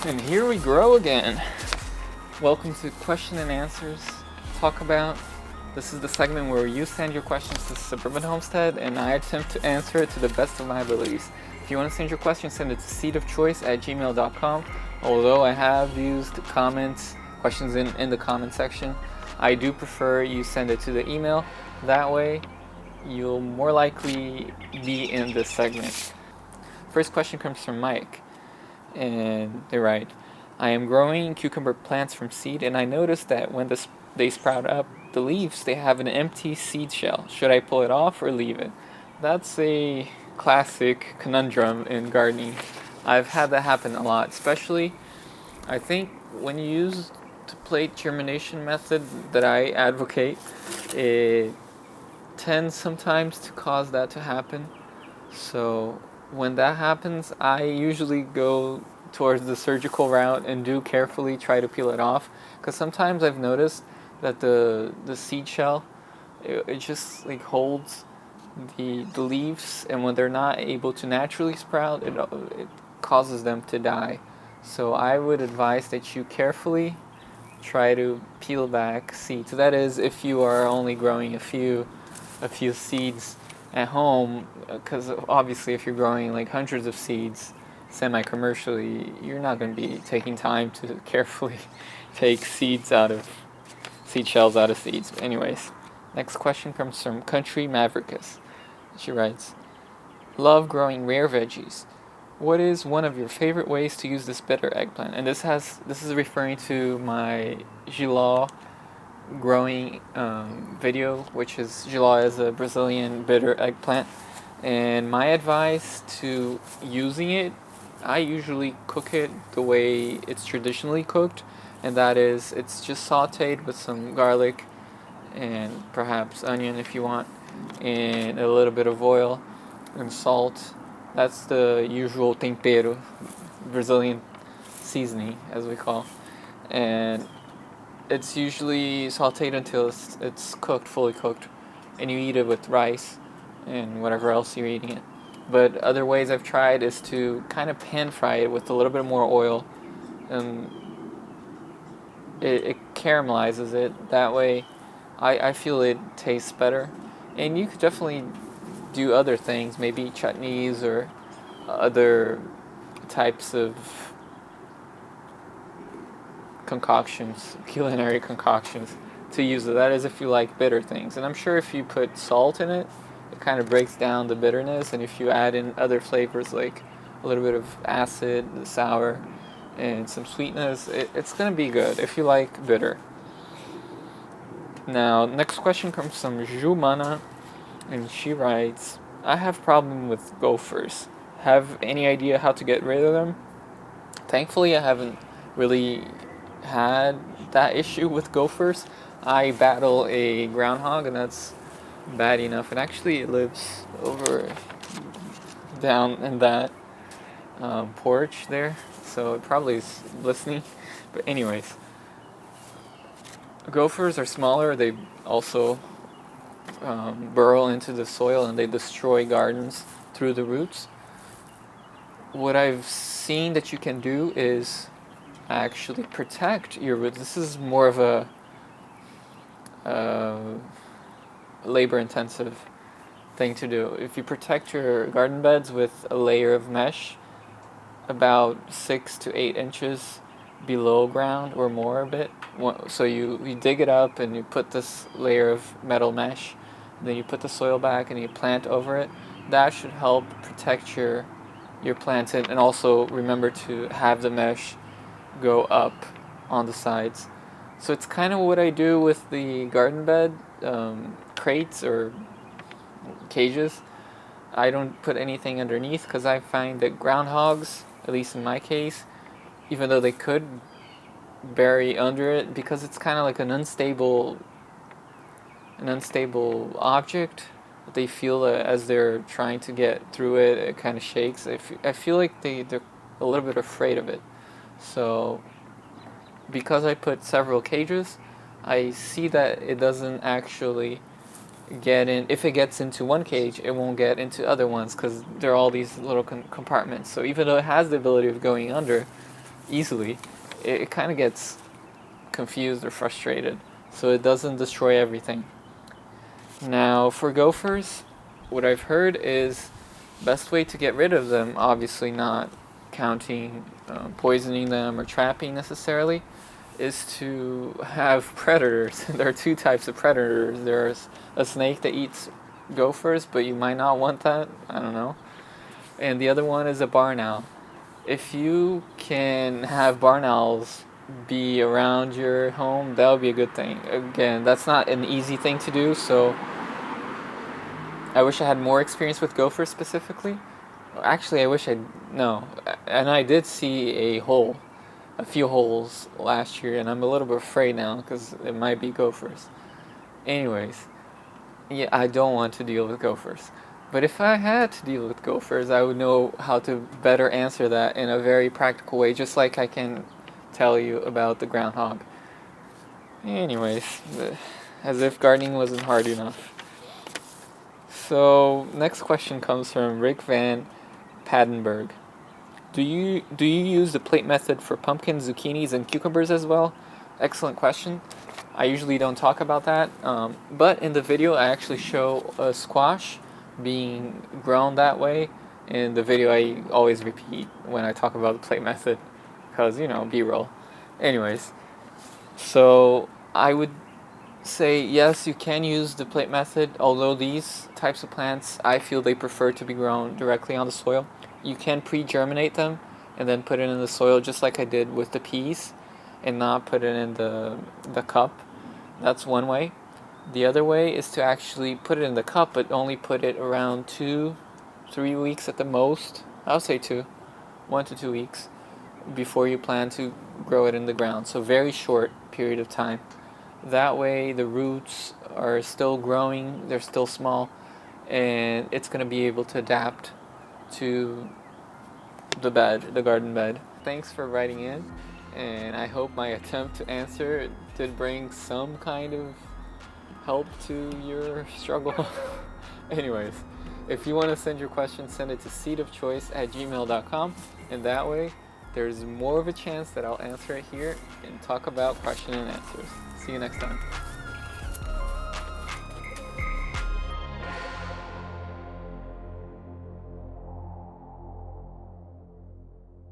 And here we grow again. Welcome to Question and Answers. Talk about. This is the segment where you send your questions to Suburban Homestead and I attempt to answer it to the best of my abilities. If you want to send your question, send it to seedofchoice@gmail.com. Although I have used questions in the comment section, I do prefer you send it to the email. That way, you'll more likely be in this segment. First question comes from Mike. And they write, I am growing cucumber plants from seed, and I noticed that when they sprout up the leaves, they have an empty seed shell. Should I pull it off or leave it? That's a classic conundrum in gardening. I've had that happen a lot, especially I think when you use the plate germination method that I advocate, it tends sometimes to cause that to happen. So when that happens, I usually go towards the surgical route and do carefully try to peel it off. Because sometimes I've noticed that the seed shell, it just like holds the leaves, and when they're not able to naturally sprout, it causes them to die. So I would advise that you carefully try to peel back seeds. So that is, if you are only growing a few seeds at home, because obviously if you're growing like hundreds of seeds semi-commercially, you're not going to be taking time to carefully take seed shells out of seeds. But anyways, next question comes from Country Maverickus. She writes, love growing rare veggies. What is one of your favorite ways to use this bitter eggplant? And this is referring to my Jilo growing video, which is Jilo is a Brazilian bitter eggplant. And my advice to using it, I usually cook it the way it's traditionally cooked, and that is it's just sauteed with some garlic and perhaps onion if you want, and a little bit of oil and salt. That's the usual tempero, Brazilian seasoning as we call. And it's usually sauteed until it's cooked, fully cooked, and you eat it with rice and whatever else you're eating it. But other ways I've tried is to kind of pan fry it with a little bit more oil, and it caramelizes it. That way, I feel it tastes better. And you could definitely do other things, maybe chutneys or other types of culinary concoctions to use it. That is if you like bitter things. And I'm sure if you put salt in it, it kind of breaks down the bitterness. And if you add in other flavors like a little bit of acid, sour, and some sweetness, it's going to be good if you like bitter. Now, next question comes from Jumana, and she writes, I have problem with gophers. Have any idea how to get rid of them? Thankfully, I haven't really had that issue with gophers. I battle a groundhog, and that's bad enough. And actually, it lives over down in that porch there, so it probably is listening. But anyways, gophers are smaller. They also burrow into the soil, and they destroy gardens through the roots. What I've seen that you can do is actually protect your roots. This is more of a labor-intensive thing to do. If you protect your garden beds with a layer of mesh about 6 to 8 inches below ground or more a bit, so you dig it up and you put this layer of metal mesh, then you put the soil back and you plant over it, that should help protect your plants. And also remember to have the mesh go up on the sides. So it's kind of what I do with the garden bed crates or cages. I don't put anything underneath because I find that groundhogs, at least in my case, even though they could bury under it, because it's kind of like an unstable object, they feel as they're trying to get through it, it kind of shakes. I feel like they're a little bit afraid of it. So because I put several cages, I see that it get in. If it gets into one cage, it won't get into other ones because there are all these little compartments. So even though it has the ability of going under easily, it kind of gets confused or frustrated. So it doesn't destroy everything. Now for gophers, what I've heard is best way to get rid of them, obviously not counting poisoning them or trapping necessarily, is to have predators. There are two types of predators. There's a snake that eats gophers, but you might not want that. I don't know. And the other one is a barn owl. If you can have barn owls be around your home, that would be a good thing. Again, that's not an easy thing to do, so I wish I had more experience with gophers specifically. Actually, I wish no. And I did see a few holes last year, and I'm a little bit afraid now because it might be gophers. Anyways, yeah, I don't want to deal with gophers. But if I had to deal with gophers, I would know how to better answer that in a very practical way, just like I can tell you about the groundhog. Anyways, as if gardening wasn't hard enough. So, next question comes from Rick Van Padenberg. Do you use the plate method for pumpkins, zucchinis, and cucumbers as well? Excellent question. I usually don't talk about that, but in the video I actually show a squash being grown that way. In the video I always repeat when I talk about the plate method because, B-roll. Anyways, so I would say yes, you can use the plate method, although these types of plants, I feel they prefer to be grown directly on the soil. You can pre-germinate them and then put it in the soil just like I did with the peas and not put it in the cup. That's one way. The other way is to actually put it in the cup, but only put it around 2-3 weeks at the most. I would say 1 to 2 weeks before you plan to grow it in the ground. So very short period of time. That way the roots are still growing, they're still small, and it's going to be able to adapt to the garden bed. Thanks for writing in, and I hope my attempt to answer did bring some kind of help to your struggle. Anyways, if you want to send your question, send it to seedofchoice@gmail.com, and that way there's more of a chance that I'll answer it here and talk about question and answers. See you next time.